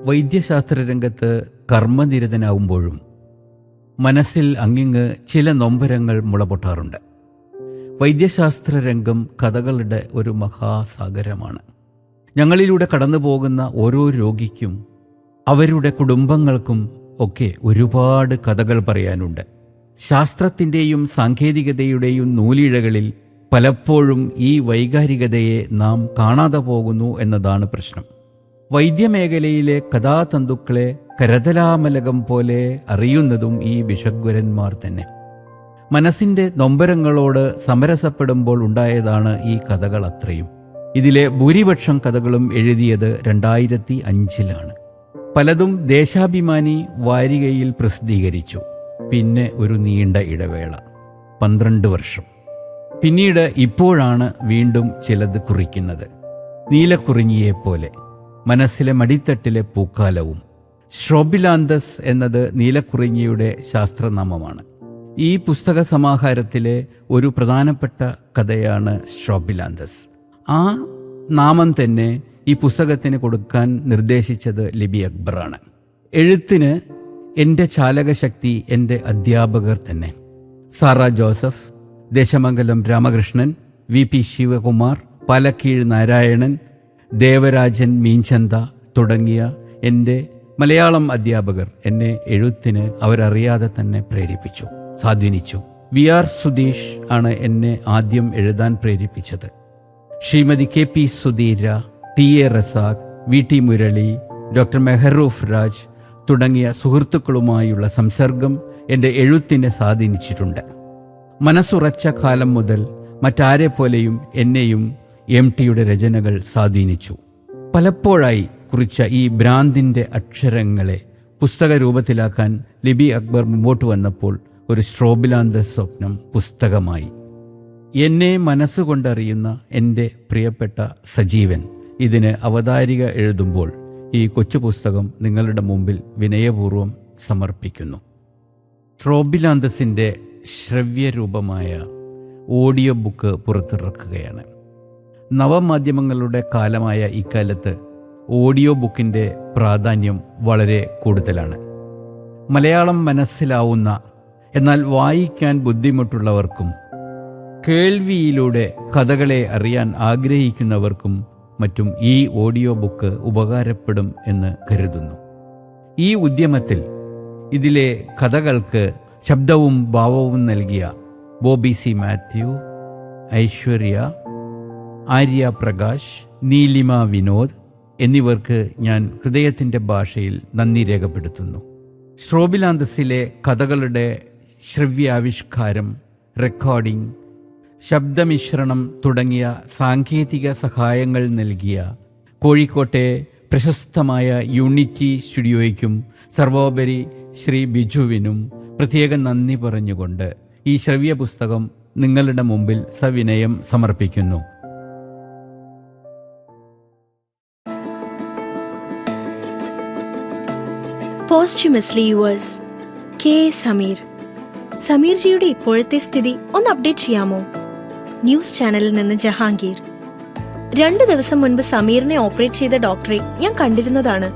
വൈദ്യശാസ്ത്ര രംഗത്ത് കർമ്മനിരതനാവുമ്പോഴും മനസ്സിൽ അങ്ങിങ്ങ് ചില നൊമ്പരങ്ങൾ മുളപൊട്ടാറുണ്ട്. വൈദ്യശാസ്ത്ര രംഗം കഥകളുടെ ഒരു മഹാസാഗരമാണ്. ഞങ്ങളിലൂടെ കടന്നു പോകുന്ന ഓരോ രോഗിക്കും അവരുടെ കുടുംബങ്ങൾക്കും ഒക്കെ ഒരുപാട് കഥകൾ പറയാനുണ്ട്. ശാസ്ത്രത്തിൻ്റെയും സാങ്കേതികതയുടെയും നൂലിഴകളിൽ പലപ്പോഴും ഈ വൈകാരികതയെ നാം കാണാതെ പോകുന്നു എന്നതാണ് പ്രശ്നം. വൈദ്യമേഖലയിലെ കഥാതന്തുക്കളെ കരതലാമലകം പോലെ അറിയുന്നതും ഈ വിഷഗ്വരന്മാർ തന്നെ. മനസ്സിൻ്റെ നൊമ്പരങ്ങളോട് സമരസപ്പെടുമ്പോൾ ഉണ്ടായതാണ് ഈ കഥകൾ അത്രയും. ഇതിലെ ഭൂരിപക്ഷം കഥകളും എഴുതിയത് 2005 പലതും ദേശാഭിമാനി വാരികയിൽ പ്രസിദ്ധീകരിച്ചു. പിന്നെ ഒരു നീണ്ട ഇടവേള, 12 വർഷം. പിന്നീട് ഇപ്പോഴാണ് വീണ്ടും ചിലത് കുറിക്കുന്നത്. നീലക്കുറിഞ്ഞിയെപ്പോലെ മനസ്സിലെ മടിത്തട്ടിലെ പൂക്കാലവും. സ്ട്രോബിലാന്തസ് എന്നത് നീലക്കുറിഞ്ഞിയുടെ ശാസ്ത്രനാമമാണ്. ഈ പുസ്തക സമാഹാരത്തിലെ ഒരു പ്രധാനപ്പെട്ട കഥയാണ് സ്ട്രോബിലാന്തസ്. ആ നാമം തന്നെ ഈ പുസ്തകത്തിന് കൊടുക്കാൻ നിർദ്ദേശിച്ചത് ലിബി അക്ബറാണ്. എഴുത്തിന് എൻ്റെ ചാലകശക്തി എൻ്റെ അധ്യാപകർ തന്നെ. സാറ ജോസഫ്, ദേശമംഗലം രാമകൃഷ്ണൻ, VP ശിവകുമാർ, പാലക്കീഴ് നാരായണൻ, ദേവരാജൻ മീഞ്ചന്ത തുടങ്ങിയ എൻ്റെ മലയാളം അധ്യാപകർ എന്നെ എഴുത്തിന് അവരറിയാതെ തന്നെ പ്രേരിപ്പിച്ചു, സ്വാധീനിച്ചു. VR സുധീഷ് ആണ് എന്നെ ആദ്യം എഴുതാൻ പ്രേരിപ്പിച്ചത്. Shrimati KP Sudheera, TA Razak, VT Murali, doctor Mehroof Raj തുടങ്ങിയ സുഹൃത്തുക്കളുമായുള്ള സംസർഗം എൻ്റെ എഴുത്തിനെ സ്വാധീനിച്ചിട്ടുണ്ട്. മനസ്സുറച്ച കാലം മുതൽ മറ്റാരെപ്പോലെയും എന്നെയും MTയുടെ രചനകൾ സ്വാധീനിച്ചു. പലപ്പോഴായി കുറിച്ച ഈ ഭ്രാന്തിൻ്റെ അക്ഷരങ്ങളെ പുസ്തക രൂപത്തിലാക്കാൻ ലിബി അക്ബർ മുമ്പോട്ട് വന്നപ്പോൾ ഒരു സ്ട്രോബിലാന്തസ് സ്വപ്നം പുസ്തകമായി. എന്നെ മനസ്സുകൊണ്ടറിയുന്ന എൻ്റെ പ്രിയപ്പെട്ട സജീവൻ ഇതിന് അവതാരിക എഴുതുമ്പോൾ ഈ കൊച്ചു പുസ്തകം നിങ്ങളുടെ മുമ്പിൽ വിനയപൂർവ്വം സമർപ്പിക്കുന്നു. സ്ട്രോബിലാന്തസിൻ്റെ ശ്രവ്യരൂപമായ ഓഡിയോ ബുക്ക് പുറത്തിറക്കുകയാണ്. നവമാധ്യമങ്ങളുടെ കാലമായ ഇക്കാലത്ത് ഓഡിയോ ബുക്കിൻ്റെ പ്രാധാന്യം വളരെ കൂടുതലാണ്. മലയാളം മനസ്സിലാവുന്ന എന്നാൽ വായിക്കാൻ ബുദ്ധിമുട്ടുള്ളവർക്കും കേൾവിയിലൂടെ കഥകളെ അറിയാൻ ആഗ്രഹിക്കുന്നവർക്കും മറ്റും ഈ ഓഡിയോ ബുക്ക് ഉപകാരപ്പെടും എന്ന് കരുതുന്നു. ഈ ഉദ്യമത്തിൽ ഇതിലെ കഥകൾക്ക് ശബ്ദവും ഭാവവും നൽകിയ ബോബി C മാത്യു, ഐശ്വര്യ, ആര്യ പ്രകാശ്, നീലിമ വിനോദ് എന്നിവർക്ക് ഞാൻ ഹൃദയത്തിൻ്റെ ഭാഷയിൽ നന്ദി രേഖപ്പെടുത്തുന്നു. സ്ട്രോബിലാന്തസിലെ കഥകളുടെ ശ്രവ്യാവിഷ്കാരം, റെക്കോർഡിംഗ്, ശബ്ദമിശ്രണം തുടങ്ങിയ സാങ്കേതിക സഹായങ്ങൾ നൽകിയ കോഴിക്കോട്ടെ പ്രശസ്തമായ യൂണിറ്റി സ്റ്റുഡിയോയ്ക്കും സർവോപരി ശ്രീ ബിജുവിനും പ്രത്യേകം നന്ദി പറഞ്ഞുകൊണ്ട് ഈ ശ്രവ്യ പുസ്തകം നിങ്ങളുടെ മുമ്പിൽ സവിനയം സമർപ്പിക്കുന്നു. പോസ്റ്റ്യുമസ്ലി യുവേഴ്സ് K. സമീർ. സമീർജിയുടെ ഇപ്പോഴത്തെ സ്ഥിതി ഒന്ന് അപ്ഡേറ്റ് ചെയ്യാമോ? ന്യൂസ് ചാനലിൽ നിന്ന് ജഹാംഗീർ. 2 ദിവസം മുൻപ് സമീറിനെ ഓപ്പറേറ്റ് ചെയ്ത ഡോക്ടറെ ഞാൻ കണ്ടിരുന്നതാണ്.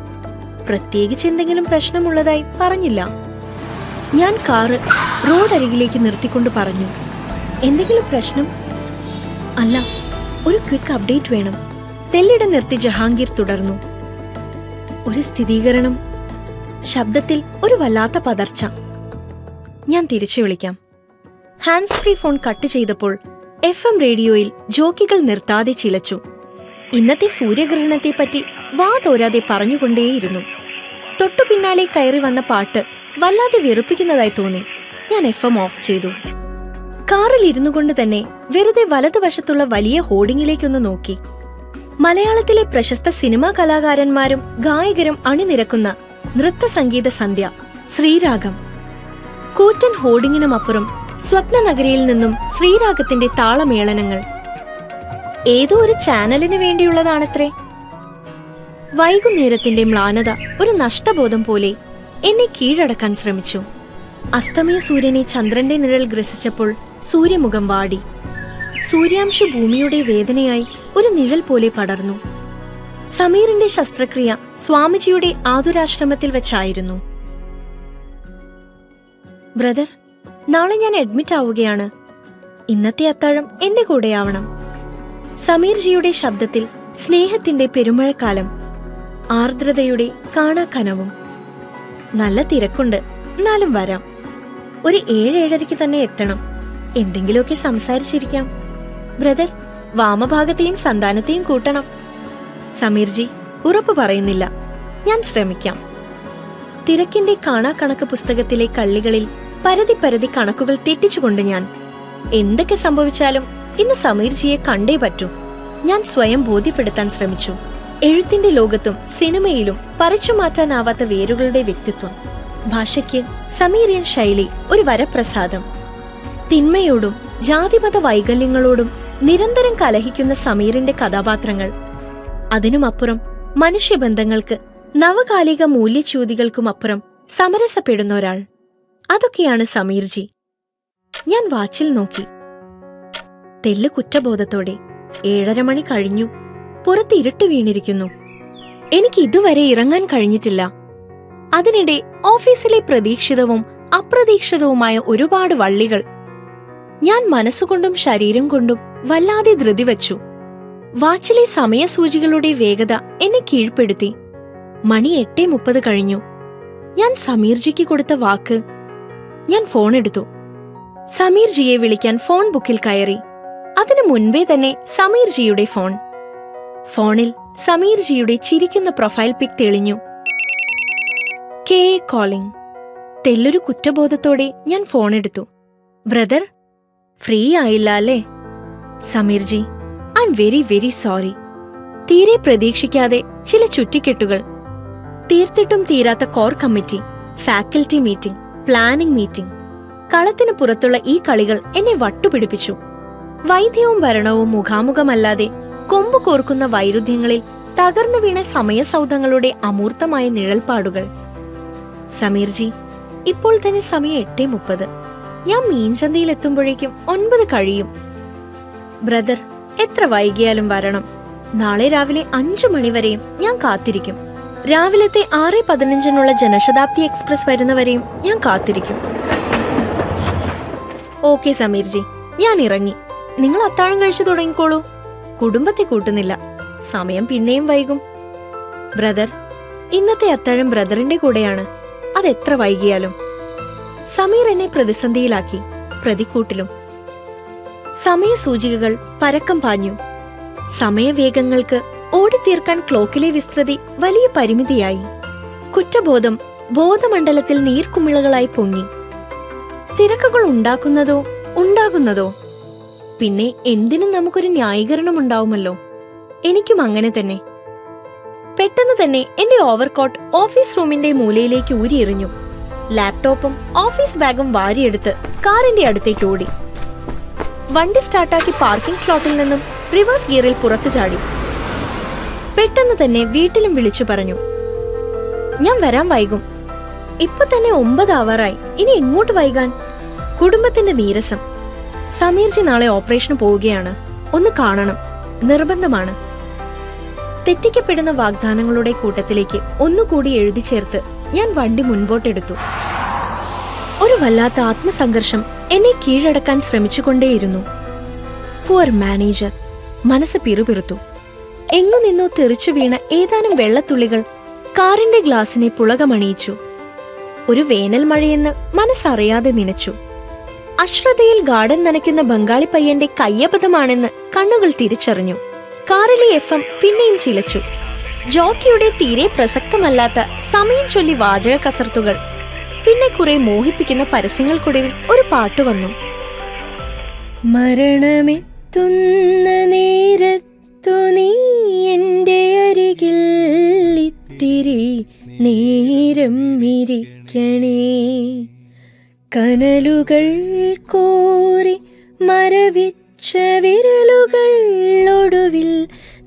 പ്രത്യേകിച്ച് എന്തെങ്കിലും പ്രശ്നമുള്ളതായി പറഞ്ഞില്ല. ഞാൻ കാറ് റോഡരികിലേക്ക് നിർത്തിക്കൊണ്ട് പറഞ്ഞു, എന്തെങ്കിലും പ്രശ്നം? അല്ല, ഒരു ക്വിക്ക് അപ്ഡേറ്റ് വേണം. തെല്ലിടം നിർത്തി ജഹാംഗീർ തുടർന്നു. ഒരു സ്ഥിരീകരണം. ശബ്ദത്തിൽ ഒരു വല്ലാത്ത പതർച്ച. ഞാൻ തിരിച്ചു വിളിക്കാം. ഹാൻഡ്സ് ഫ്രീ ഫോൺ കട്ട് ചെയ്തപ്പോൾ FM റേഡിയോയിൽ ജോക്കികൾ നിർത്താതെ ചിലച്ചു. ഇന്നത്തെ സൂര്യഗ്രഹണത്തെപ്പറ്റി വാതോരാതെ പറഞ്ഞുകൊണ്ടേയിരുന്നു. തൊട്ടു പിന്നാലെ കയറി വന്ന പാട്ട് വല്ലാതെ വെറുപ്പിക്കുന്നതായി തോന്നി. ഞാൻ FM ഓഫ് ചെയ്തു. കാറിൽ ഇരുന്നു കൊണ്ട് തന്നെ വെറുതെ വലതുവശത്തുള്ള വലിയ ഹോർഡിങ്ങിലേക്കൊന്ന് നോക്കി. മലയാളത്തിലെ പ്രശസ്ത സിനിമാ കലാകാരന്മാരും ഗായകരും അണിനിരക്കുന്ന നൃത്ത സംഗീത സന്ധ്യ, ശ്രീരാഗം. കൂറ്റൻ ഹോർഡിങ്ങിനുമപ്പുറം സ്വപ്നനഗരിയിൽ നിന്നും ശ്രീരാഗത്തിന്റെ താളമേളനങ്ങൾ. ഏതോ ഒരു ചാനലിന് വേണ്ടിയുള്ളതാണത്രേ. വൈകുന്നേരത്തിന്റെ മ്ലാനത ഒരു നഷ്ടബോധം പോലെ എന്നെ കീഴടക്കാൻ ശ്രമിച്ചു. അസ്തമയ സൂര്യനെ ചന്ദ്രന്റെ നിഴൽ ഗ്രസിച്ചപ്പോൾ സൂര്യമുഖം വാടി. സൂര്യാംശു ഭൂമിയുടെ വേദനയായി ഒരു നിഴൽ പോലെ പടർന്നു. സമീറിന്റെ ശസ്ത്രക്രിയ സ്വാമിജിയുടെ ആതുരാശ്രമത്തിൽ വെച്ചായിരുന്നു. ബ്രദർ, നാളെ ഞാൻ അഡ്മിറ്റ് ആവുകയാണ്. ഇന്നത്തെ അത്താഴം എന്റെ കൂടെയാവണം. സമീർജിയുടെ ശബ്ദത്തിൽ സ്നേഹത്തിന്റെ പെരുമഴക്കാലം, ആർദ്രതയുടെ കാണാക്കനവും. നല്ല തിരക്കുണ്ട്, എന്നാലും വരാം. ഒരു 7-7:30 തന്നെ എത്തണം. എന്തെങ്കിലുമൊക്കെ സംസാരിച്ചിരിക്കാം. ബ്രദർ, വാമഭാഗത്തെയും സന്താനത്തെയും കൂട്ടണം. സമീർജി ഉറപ്പ് പറയുന്നില്ല. ഞാൻ ശ്രമിക്കാം. തിരക്കിന്റെ കാണാക്കണക്ക് പുസ്തകത്തിലെ കള്ളികളിൽ പരതി പരതി കണക്കുകൾ തെറ്റിച്ചുകൊണ്ട് ഞാൻ എന്തൊക്കെ സംഭവിച്ചാലും ഇന്ന് സമീർജിയെ കണ്ടേ പറ്റൂ. ഞാൻ സ്വയം ബോധ്യപ്പെടുത്താൻ ശ്രമിച്ചു. എഴുത്തിന്റെ ലോകത്തും സിനിമയിലും പറിച്ചു മാറ്റാനാവാത്ത വേരുകളുടെ വ്യക്തിത്വം. ഭാഷയ്ക്ക് സമീറിയൻ ശൈലി ഒരു വരപ്രസാദം. തിന്മയോടും ജാതിമത വൈകല്യങ്ങളോടും നിരന്തരം കലഹിക്കുന്ന സമീറിന്റെ കഥാപാത്രങ്ങൾ, അതിനുമപ്പുറം മനുഷ്യബന്ധങ്ങൾക്ക് നവകാലിക മൂല്യച്യൂതികൾക്കുമപ്പുറം സമരസപ്പെടുന്ന ഒരാൾ. അതൊക്കെയാണ് സമീർജി. ഞാൻ വാച്ചിൽ നോക്കി. തെല്ല് കുറ്റബോധത്തോടെ 7:30 മണി കഴിഞ്ഞു. പുറത്ത് ഇരുട്ട് വീണിരിക്കുന്നു. എനിക്ക് ഇതുവരെ ഇറങ്ങാൻ കഴിഞ്ഞിട്ടില്ല. അതിനിടെ ഓഫീസിലെ പ്രതീക്ഷിതവും അപ്രതീക്ഷിതവുമായ ഒരുപാട് വള്ളികൾ. ഞാൻ മനസ്സുകൊണ്ടും ശരീരം കൊണ്ടും വല്ലാതെ ധൃതി വച്ചു. വാച്ചിലെ സമയസൂചികളുടെ വേഗത എന്നെ കീഴ്പ്പെടുത്തി. മണി 8:30 കഴിഞ്ഞു. ഞാൻ സമീർജിക്ക് കൊടുത്ത വാക്ക്. ഞാൻ ഫോൺ എടുത്തു. സമീർജിയെ വിളിക്കാൻ ഫോൺ ബുക്കിൽ കയറി. അതിനു മുൻപേ തന്നെ സമീർജിയുടെ ഫോൺ. ഫോണിൽ സമീർജിയുടെ ചിരിക്കുന്ന പ്രൊഫൈൽ പിക് തെളിഞ്ഞു. K calling. തെല്ലൊരു കുറ്റബോധത്തോടെ ഞാൻ ഫോൺ എടുത്തു. ബ്രദർ, ഫ്രീ ആയില്ല അല്ലേ? Sameerji, I am very very sorry. തീരെ പ്രതീക്ഷിക്കാതെ ചില ചുറ്റിക്കെട്ടുകൾ. തീർത്തിട്ടും തീരാത്ത core committee, faculty meeting, planning meeting. കളത്തിന് പുറത്തുള്ള ഈ കളികൾ എന്നെ വട്ടുപിടിപ്പിച്ചു. വൈദ്യവും ഭരണവും മുഖാമുഖമല്ലാതെ കൊമ്പു കോർക്കുന്ന വൈരുദ്ധ്യങ്ങളിൽ തകർന്നു വീണ സമയസൗധങ്ങളുടെ അമൂർത്തമായ നിഴൽപ്പാടുകൾ. സമീർജി, ഇപ്പോൾ തന്നെ സമയം 8:30. ഞാൻ മീൻചന്തയിലെത്തുമ്പോഴേക്കും 9 കഴിയും. ബ്രദർ, എത്ര വൈകിയാലും വരണം. നാളെ രാവിലെ 5 മണിവരെയും ഞാൻ കാത്തിരിക്കും. രാവിലത്തെ 6:15 ജനശതാബ്ദി എക്സ്പ്രസ് വരുന്നവരെയും ഞാൻ കാത്തിരിക്കും. ഓക്കെ സമീർജി, ഞാൻ ഇറങ്ങി. നിങ്ങൾ അത്താഴം കഴിച്ചു തുടങ്ങിക്കോളൂ. കുടുംബത്തെ കൂട്ടുന്നില്ല. സമയം പിന്നെയും വൈകും. ബ്രദർ, ഇന്നത്തെ അത്താഴം ബ്രദറിന്റെ കൂടെയാണ്. അതെത്ര വൈകിയാലും. സമീർ എന്നെ പ്രതിസന്ധിയിലാക്കി. പ്രതിക്കൂട്ടിലും സമയസൂചികകൾ പരക്കം പാഞ്ഞു. സമയവേഗങ്ങൾക്ക് ഓടിത്തീർക്കാൻ ക്ലോക്കിലെ വിസ്തൃതി വലിയ പരിമിതിയായി. കുറ്റബോധം ബോധമണ്ഡലത്തിൽ നീർക്കുമിളകളായി പൊങ്ങി. തിരക്കുകൾ ഉണ്ടാകുന്നതോ പിന്നെ എന്തിനും നമുക്കൊരു ന്യായീകരണമുണ്ടാവുമല്ലോ. എനിക്കും അങ്ങനെ തന്നെ. പെട്ടെന്ന് തന്നെ എന്റെ ഓവർകോട്ട് ഓഫീസ് റൂമിന്റെ മൂലയിലേക്ക് ഊരിയെറിഞ്ഞു. ലാപ്ടോപ്പും ഓഫീസ് ബാഗും വാരിയെടുത്ത് കാറിന്റെ അടുത്തേക്ക് ഓടി. വണ്ടി സ്റ്റാർട്ടാക്കി പാർക്കിംഗ് സ്ലോട്ടിൽ നിന്നും റിവേഴ്സ് ഗിയറിൽ പുറത്തു ചാടി. പെട്ടെന്ന് തന്നെ വീട്ടിലും വിളിച്ചു പറഞ്ഞു, ഞാൻ വരാൻ വൈകും. ഇപ്പൊ തന്നെ 9 ആവാറായി. ഇനി എങ്ങോട്ട് വൈകാൻ? കുടുംബത്തിന്റെ നീരസം. സമീർജി നാളെ ഓപ്പറേഷന് പോവുകയാണ്. ഒന്ന് കാണണം, നിർബന്ധമാണ്. തെറ്റിക്കപ്പെടുന്ന വാഗ്ദാനങ്ങളുടെ കൂട്ടത്തിലേക്ക് ഒന്നുകൂടി എഴുതി ചേർത്ത് ഞാൻ വണ്ടി മുൻപോട്ടെടുത്തു. ഒരു വല്ലാത്ത ആത്മസംഘർഷം എന്നെ കീഴടക്കാൻ ശ്രമിച്ചുകൊണ്ടേയിരുന്നു. Poor manager. മനസ്സ് പിറുപിറുത്തു. എങ്ങു നിന്നോ തെറിച്ചു വീണ ഏതാനും വെള്ളത്തുള്ളികൾ കാറിന്റെ ഗ്ലാസിനെ പുളകമണിയിച്ചു. ഒരു വേനൽ മഴയെന്ന് മനസ്സറിയാതെ നനച്ചു. അശ്രദ്ധയിൽ ഗാർഡൻ നനയ്ക്കുന്ന ബംഗാളി പയ്യന്റെ കയ്യബദ്ധമാണെന്ന് കണ്ണുകൾ തിരിച്ചറിഞ്ഞു. കാറിലെ FM പിന്നെയും ചിലച്ചു. ജോക്കിയുടെ തീരെ പ്രസക്തമല്ലാത്ത സമയം ചൊല്ലി വാചക കസർത്തുകൾ. പിന്നെ കുറെ മോഹിപ്പിക്കുന്ന പരസ്യങ്ങൾക്കൊടുവിൽ ഒരു പാട്ട് വന്നു. മരണമെത്തുന്ന നേരത്തു നീ എൻ്റെ അരികിൽ ഇത്തിരി നേരം ഇരിക്കണേ. കനലുകൾ കോരി മരവിച്ച വിരലുകൾ ഒടുവിൽ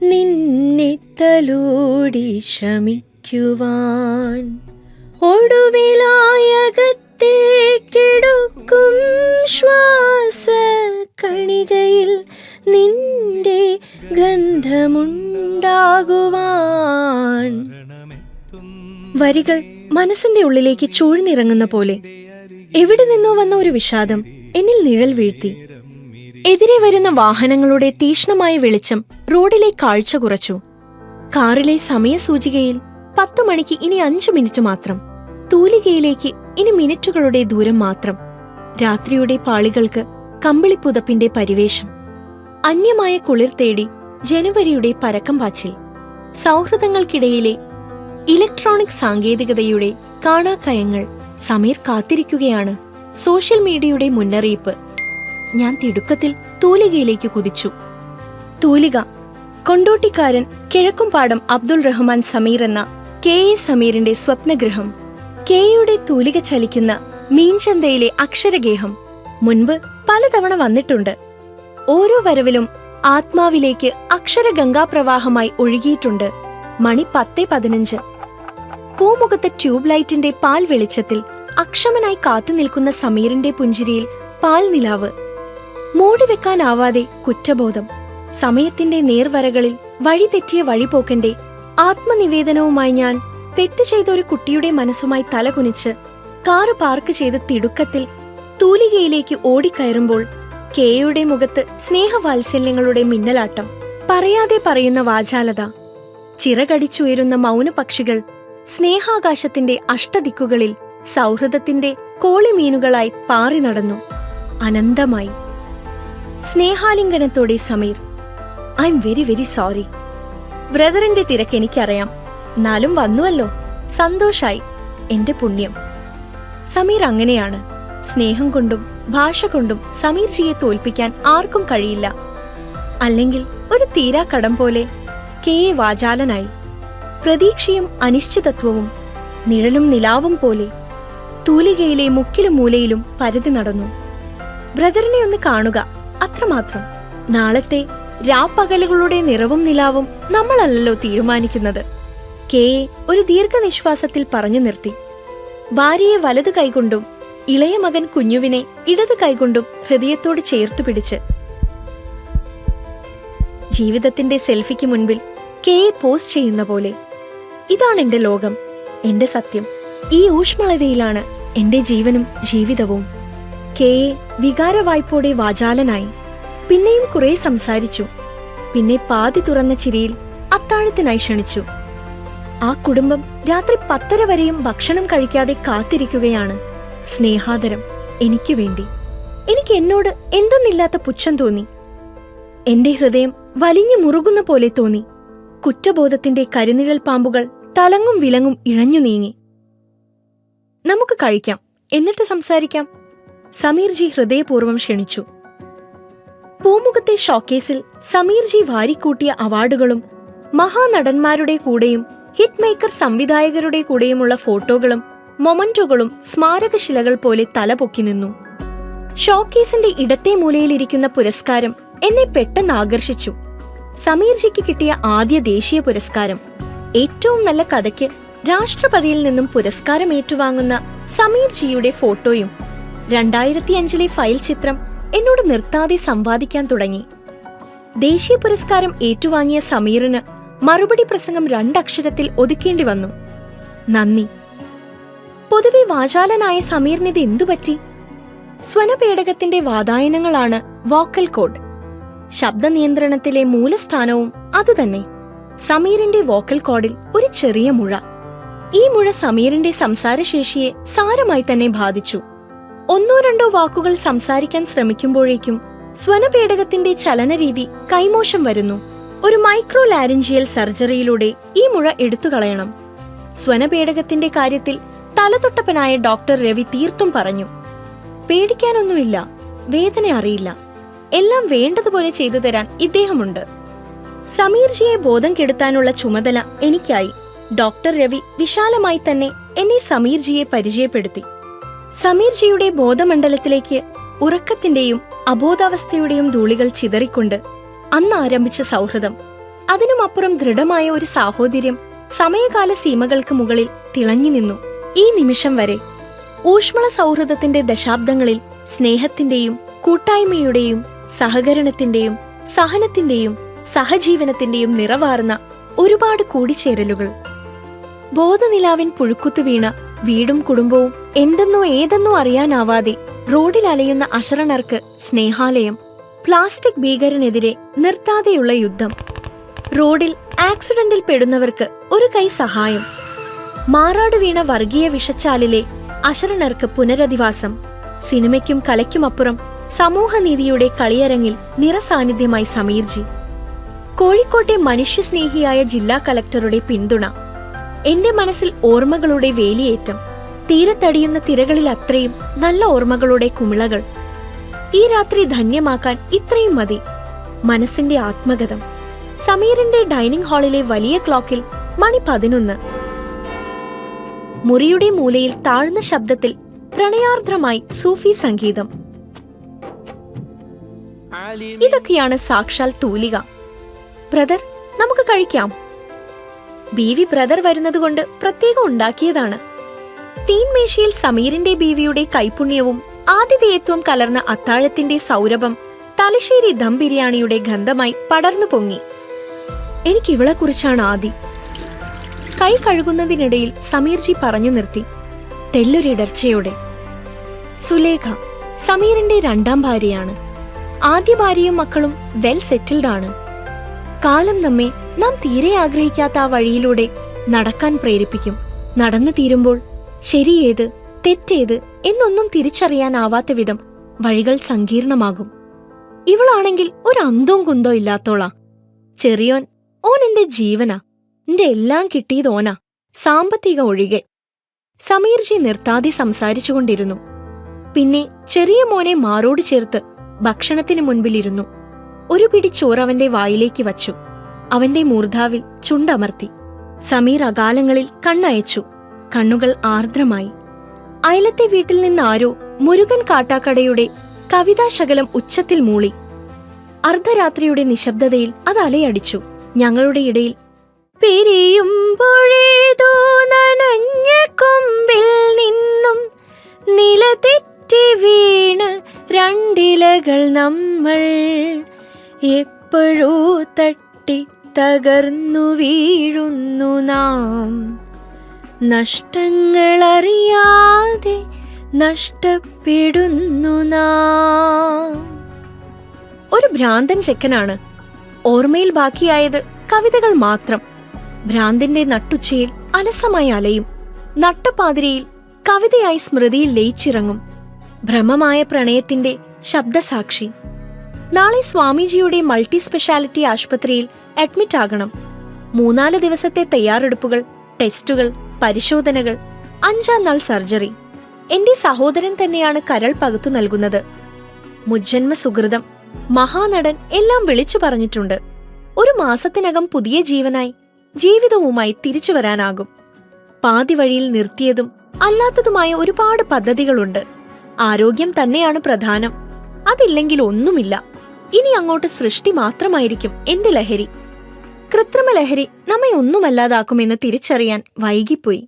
നിന്നെ തലോടി ശമിക്കുവാൻ. ഒടുവിലായകത്ത് അകത്തേക്കെടുക്കും ശ്വാസ കണികയിൽ നിന്റെ ഗന്ധമുണ്ടാകുവാൻ. വരികൾ മനസ്സിന്റെ ഉള്ളിലേക്ക് ചൂഴ്ന്നിറങ്ങുന്ന പോലെ. എവിടെ നിന്നോ വന്ന ഒരു വിഷാദം എന്നിൽ നിഴൽ വീഴ്ത്തി. എതിരെ വരുന്ന വാഹനങ്ങളുടെ തീക്ഷ്ണമായ വെളിച്ചം റോഡിലെ കാഴ്ച കുറച്ചു. കാറിലെ സമയസൂചികയിൽ 10 മണിക്ക് ഇനി 5 മിനിറ്റ് മാത്രം. തൂലികയിലേക്ക് ഇനി മിനിറ്റുകളുടെ ദൂരം മാത്രം. രാത്രിയുടെ പാളികൾക്ക് കമ്പിളിപ്പുതപ്പിന്റെ പരിവേഷം. അന്യമായ കുളിർ തേടി ജനുവരിയുടെ പരക്കം പാച്ചിൽ. സൗഹൃദങ്ങൾക്കിടയിലെ ഇലക്ട്രോണിക് സാങ്കേതികതയുടെ കാണാക്കയങ്ങൾ. സമീർ കാത്തിരിക്കുകയാണ്. സോഷ്യൽ മീഡിയയുടെ മുന്നറിയിപ്പ്. ഞാൻ തിടുക്കത്തിൽ തൂലികയിലേക്ക് കുതിച്ചു. തൂലിക. കൊണ്ടോട്ടിക്കാരൻ കിഴക്കുംപാടം അബ്ദുൾ റഹ്മാൻ സമീർ എന്ന കെ എ സമീറിന്റെ സ്വപ്നഗൃഹം. കെയുടെ തൂലിക ചലിക്കുന്ന മീൻചന്തയിലെ അക്ഷരഗേഹം. മുൻപ് പലതവണ വന്നിട്ടുണ്ട്. ഓരോ വരവിലും ആത്മാവിലേക്ക് അക്ഷരഗംഗാപ്രവാഹമായി ഒഴുകിയിട്ടുണ്ട്. മണി 10:15. പൂമുഖത്തെ ട്യൂബ് ലൈറ്റിന്റെ പാൽ വെളിച്ചത്തിൽ അക്ഷമനായി കാത്തുനിൽക്കുന്ന സമീറിന്റെ പുഞ്ചിരിയിൽ പാൽനിലാവ്. മൂടിവെക്കാനാവാതെ കുറ്റബോധം. സമയത്തിന്റെ നേർവരകളിൽ വഴിതെറ്റിയ വഴിപോക്കന്റെ ആത്മനിവേദനവുമായി ഞാൻ തെറ്റ് ചെയ്ത ഒരു കുട്ടിയുടെ മനസ്സുമായി തലകുനിച്ച് കാറ് പാർക്ക് ചെയ്ത് തിടുക്കത്തിൽ തൂലികയിലേക്ക് ഓടിക്കയറുമ്പോൾ കെയുടെ മുഖത്ത് സ്നേഹവാത്സല്യങ്ങളുടെ മിന്നലാട്ടം. പറയാതെ പറയുന്ന വാചാലത. ചിറകടിച്ചുയരുന്ന മൗനപക്ഷികൾ സ്നേഹാകാശത്തിന്റെ അഷ്ടദിക്കുകളിൽ സൗഹൃദത്തിന്റെ കോളിമീനുകളായി പാറി നടന്നു. അനന്തമായി. സ്നേഹാലിംഗനത്തോടെ Sameer. I am very very sorry. ബ്രദറിന്റെ തിരക്ക് എനിക്കറിയാം. എന്നാലും വന്നുവല്ലോ, സന്തോഷായി. എന്റെ പുണ്യം. സമീർ അങ്ങനെയാണ്. സ്നേഹം കൊണ്ടും ഭാഷ കൊണ്ടും സമീർജിയെ തോൽപ്പിക്കാൻ ആർക്കും കഴിയില്ല. അല്ലെങ്കിൽ ഒരു തീരാക്കടം പോലെ കെ വാചാലനായി. പ്രതീക്ഷയും അനിശ്ചിതത്വവും നിഴലും നിലാവും പോലെ തൂലികയിലെ മുക്കിലും മൂലയിലും പരതി നടന്നു. ബ്രദറിനെ ഒന്ന് കാണുക, അത്രമാത്രം. നാളത്തെ രാപ്പകലുകളുടെ നിറവും നിലാവും നമ്മളല്ലല്ലോ തീരുമാനിക്കുന്നത്. കെ ഒരു ദീർഘനിശ്വാസത്തിൽ പറഞ്ഞു നിർത്തി. ഭാര്യയെ വലതു കൈകൊണ്ടും ഇളയ മകൻ കുഞ്ഞുവിനെ ഇടത് കൈകൊണ്ടും ഹൃദയത്തോട് ചേർത്തു പിടിച്ച്. ജീവിതത്തിന്റെ സെൽഫിക്ക് മുൻപിൽ കെ പോസ്റ്റ് ചെയ്യുന്ന പോലെ. ഇതാണ് എന്റെ ലോകം, എന്റെ സത്യം. ഈ ഊഷ്മളതയിലാണ് എന്റെ ജീവനും ജീവിതവും. കെ വികാരവായ്പോടെ വാചാലനായി. പിന്നെയും കുറെ സംസാരിച്ചു. പിന്നെ പാതി തുറന്ന ചിരിയിൽ അത്താഴത്തിനായി ക്ഷണിച്ചു. ആ കുടുംബം രാത്രി 10:30 വരെയും ഭക്ഷണം കഴിക്കാതെ കാത്തിരിക്കുകയാണ്. സ്നേഹാദരം എനിക്ക് വേണ്ടി. എനിക്ക് എന്നോട് എന്തെന്നില്ലാത്ത പുച്ഛം തോന്നി. എന്റെ ഹൃദയം വലിഞ്ഞു മുറുകുന്ന പോലെ തോന്നി. കുറ്റബോധത്തിന്റെ കരിനിഴൽ പാമ്പുകൾ തലങ്ങും വിലങ്ങും ഇഴഞ്ഞു നീങ്ങി. നമുക്ക് കഴിക്കാം, എന്നിട്ട് സംസാരിക്കാം. സമീർജി ഹൃദയപൂർവ്വം ക്ഷണിച്ചു. പൂമുഖത്തെ ഷോക്കേസിൽ സമീർജി വാരിക്കൂട്ടിയ അവാർഡുകളും മഹാനടന്മാരുടെ കൂടെയും ഹിറ്റ് മേക്കർ സംവിധായകരുടെ കൂടെയുമുള്ള ഫോട്ടോകളും മൊമന്റോകളും സ്മാരകശിലകൾ പോലെ തലപൊക്കി നിന്നു. ഷോക്കേസിന്റെ ഇടത്തെ മൂലയിലിരിക്കുന്ന പുരസ്കാരം എന്നെ പെട്ടെന്ന് ആകർഷിച്ചു. സമീർജിക്ക് കിട്ടിയ ആദ്യ ദേശീയ പുരസ്കാരം. ഏറ്റവും നല്ല കഥയ്ക്ക് രാഷ്ട്രപതിയിൽ നിന്നും പുരസ്കാരം ഏറ്റുവാങ്ങുന്ന സമീർജിയുടെ ഫോട്ടോയും. 2005 ഫയൽ ചിത്രം എന്നോട് നിർത്താതെ സംവാദിക്കാൻ തുടങ്ങി. ദേശീയ പുരസ്കാരം ഏറ്റുവാങ്ങിയ സമീറിന് മറുപടി പ്രസംഗം 2 അക്ഷരത്തിൽ ഒതുക്കേണ്ടി വന്നു. നന്ദി. പൊതുവെ വാചാലനായ സമീറിനിത് എന്തുപറ്റി? സ്വനപേടകത്തിന്റെ വാതായനങ്ങളാണ് വോക്കൽ കോഡ്. ശബ്ദനിയന്ത്രണത്തിലെ മൂലസ്ഥാനവും അതുതന്നെ. സമീറിന്റെ വോക്കൽ കോഡിൽ ഒരു ചെറിയ മുഴ. ഈ മുഴ സമീറിന്റെ സംസാരശേഷിയെ സാരമായി തന്നെ ബാധിച്ചു. 1-2 വാക്കുകൾ സംസാരിക്കാൻ ശ്രമിക്കുമ്പോഴേക്കും സ്വനപേടകത്തിന്റെ ചലനരീതി കൈമോശം വരുന്നു. ഒരു മൈക്രോ ലാരിഞ്ചിയൽ സർജറിയിലൂടെ ഈ മുഴ എടുത്തുകളയണം. സ്വനപേടകത്തിന്റെ കാര്യത്തിൽ തലതൊട്ടപ്പനായ ഡോക്ടർ രവി തീർത്തും പറഞ്ഞു. പേടിക്കാനൊന്നുമില്ല, വേദന അറിയില്ല. എല്ലാം വേണ്ടതുപോലെ ചെയ്തു തരാൻ ഇദ്ദേഹമുണ്ട്. സമീർജിയെ ബോധം കെടുത്താനുള്ള ചുമതല എനിക്കായി. ഡോക്ടർ രവി വിശാലമായി തന്നെ എന്നെ സമീർജിയെ പരിചയപ്പെടുത്തി. സമീർജിയുടെ ബോധമണ്ഡലത്തിലേക്ക് ഉറക്കത്തിന്റെയും അബോധാവസ്ഥയുടെയും ധൂളികൾ ചിതറിക്കൊണ്ട് അന്ന് ആരംഭിച്ച സൗഹൃദം. അതിനുമപ്പുറം ദൃഢമായ ഒരു സാഹോദര്യം സമയകാല സീമകൾക്ക് മുകളിൽ തിളങ്ങി നിന്നു. ഈ നിമിഷം വരെ ഊഷ്മള സൗഹൃദത്തിന്റെ ദശാബ്ദങ്ങളിൽ സ്നേഹത്തിന്റെയും കൂട്ടായ്മയുടെയും സഹകരണത്തിന്റെയും സഹനത്തിന്റെയും സഹജീവനത്തിന്റെയും നിറവാർന്ന ഒരുപാട് കൂടിച്ചേരലുകൾ. ബോധനിലാവിൻ പുഴുക്കുത്തു വീണ വീടും കുടുംബവും എന്തെന്നോ ഏതെന്നോ അറിയാനാവാതെ റോഡിൽ അലയുന്ന അശരണർക്ക് സ്നേഹാലയം, പ്ലാസ്റ്റിക് ഭീകരനെതിരെ നിർത്താതെയുള്ള യുദ്ധം, റോഡിൽ ആക്സിഡന്റിൽ പെടുന്നവർക്ക് ഒരു കൈ സഹായം, മാറാട് വീണ വർഗീയ വിഷച്ചാലിലെ അശരണർക്ക് പുനരധിവാസം, സിനിമയ്ക്കും കലയ്ക്കുമപ്പുറം സമൂഹനീതിയുടെ കളിയരങ്ങിൽ നിറസാന്നിധ്യമായി സമീർജി, കോഴിക്കോട്ടെ മനുഷ്യസ്നേഹിയായ ജില്ലാ കളക്ടറുടെ പിന്തുണ, എന്റെ മനസ്സിൽ ഓർമ്മകളുടെ വേലിയേറ്റം, തീരത്തടിയുന്ന തിരകളിൽ അത്രയും നല്ല ഓർമ്മകളുടെ കുമിളകൾ. ഈ രാത്രി ധന്യമാക്കാൻ ഇത്രയും മതി. മനസ്സിന്റെ ആത്മഗതം. സമീറിന്റെ ഡൈനിങ് ഹാളിലെ വലിയ ക്ലോക്കിൽ മണി 11. മുറിയുടെ മൂലയിൽ താഴ്ന്ന ശബ്ദത്തിൽ പ്രണയാർദ്രമായി സൂഫി സംഗീതം. ഇതൊക്കെയാണ് സാക്ഷാൽ തൂലിക. ബ്രദർ, നമുക്ക് കഴിക്കാം. ബീവി ബ്രദർ വരുന്നതുകൊണ്ട് പ്രത്യേകം ഉണ്ടാക്കിയതാണ്. തീൻമേശയിൽ സമീറിന്റെ ബീവിയുടെ കൈപുണ്യവും ആതിഥേയത്വം കലർന്ന അത്താഴത്തിന്റെ സൗരഭം തലശ്ശേരി ദം ബിരിയാണിയുടെ ഗന്ധമായി പടർന്നു പൊങ്ങി. എനിക്കിവളെക്കുറിച്ചാണ് ആദി. കൈ കഴുകുന്നതിനിടയിൽ സമീർജി പറഞ്ഞു നിർത്തി, തെല്ലൊരിടർച്ചയോടെ. സുലേഖ സമീറിന്റെ രണ്ടാം ഭാര്യയാണ്. ആദ്യ ഭാര്യയും മക്കളും വെൽ സെറ്റിൽഡ് ആണ്. കാലം നാം തീരെ ആഗ്രഹിക്കാത്ത ആ വഴിയിലൂടെ നടക്കാൻ പ്രേരിപ്പിക്കും. നടന്നു തീരുമ്പോൾ ശരിയേത് തെറ്റേത് എന്നൊന്നും തിരിച്ചറിയാനാവാത്ത വിധം വഴികൾ സങ്കീർണമാകും. ഇവളാണെങ്കിൽ ഒരു അന്തവും കുന്തോ ഇല്ലാത്തോളാ. ചെറിയോൻ, ഓൻ എന്റെ ജീവനാ. എന്റെ എല്ലാം കിട്ടിയതോനാ, സാമ്പത്തിക ഒഴികെ. സമീർജി നിർത്താതെ സംസാരിച്ചുകൊണ്ടിരുന്നു. പിന്നെ ചെറിയ മോനെ മാറോട് ചേർത്ത് ഭക്ഷണത്തിന് മുൻപിലിരുന്നു. ഒരു പിടി ചോറവന്റെ വായിലേക്ക് വച്ചു. അവന്റെ മൂർധാവിൽ ചുണ്ടമർത്തി. സമീർ അകാലങ്ങളിൽ കണ്ണയച്ചു. കണ്ണുകൾ ആർദ്രമായി. അയലത്തെ വീട്ടിൽ നിന്നാരോ മുരുകൻ കാട്ടാക്കടയുടെ കവിതാശകലം ഉച്ചത്തിൽ മൂളി. അർദ്ധരാത്രിയുടെ നിശബ്ദതയിൽ അത് അലയടിച്ചു. ഞങ്ങളുടെ ഇടയിൽ പെരിയുമ്പോഴേതോ നനഞ്ഞ കൊമ്പിൽ നിന്നും നിലതെറ്റി വീണ് രണ്ടിലകൾ നമ്മൾ എപ്പോഴോ തട്ടി തകർന്നു വീഴുന്നു നാം. നഷ്ടങ്ങളറിയാതെ നഷ്ടപ്പെടുന്നു നാം. ഒരു ഭ്രാന്തൻ ചെക്കനാണ്. ഓർമ്മയിൽ ബാക്കിയായത് കവിതകൾ മാത്രം. ഭ്രാന്തിന്റെ നട്ടുച്ചയിൽ അലസമായി അലയും. നട്ടപ്പാതിരയിൽ കവിതയായി സ്മൃതിയിൽ ലയിച്ചിറങ്ങും. ഭ്രമമായ പ്രണയത്തിന്റെ ശബ്ദസാക്ഷി. നാളെ സ്വാമിജിയുടെ മൾട്ടി സ്പെഷ്യാലിറ്റി ആശുപത്രിയിൽ അഡ്മിറ്റ് ആകണം. 3-4 ദിവസത്തെ തയ്യാറെടുപ്പുകൾ, ടെസ്റ്റുകൾ, പരിശോധനകൾ, 5-ാം നാൾ സർജറി. എന്റെ സഹോദരൻ തന്നെയാണ് കരൾ പകുത്തു നൽകുന്നത്. മുജ്ജന്മ സുഹൃതം, മഹാനടൻ എല്ലാം വിളിച്ചു പറഞ്ഞിട്ടുണ്ട്. 1 മാസത്തിനകം പുതിയ ജീവനായി, ജീവിതവുമായി തിരിച്ചു വരാനാകും. പാതി വഴിയിൽ നിർത്തിയതും അല്ലാത്തതുമായ ഒരുപാട് പദ്ധതികളുണ്ട്. ആരോഗ്യം തന്നെയാണ് പ്രധാനം. അതില്ലെങ്കിൽ ഒന്നുമില്ല. ഇനി അങ്ങോട്ട് സൃഷ്ടി മാത്രമായിരിക്കും എന്റെ ലഹരി. കൃത്രിമ ലഹരി നമ്മെ ഒന്നുമല്ലാതാക്കുമെന്ന് തിരിച്ചറിയാൻ വൈകിപ്പോയി.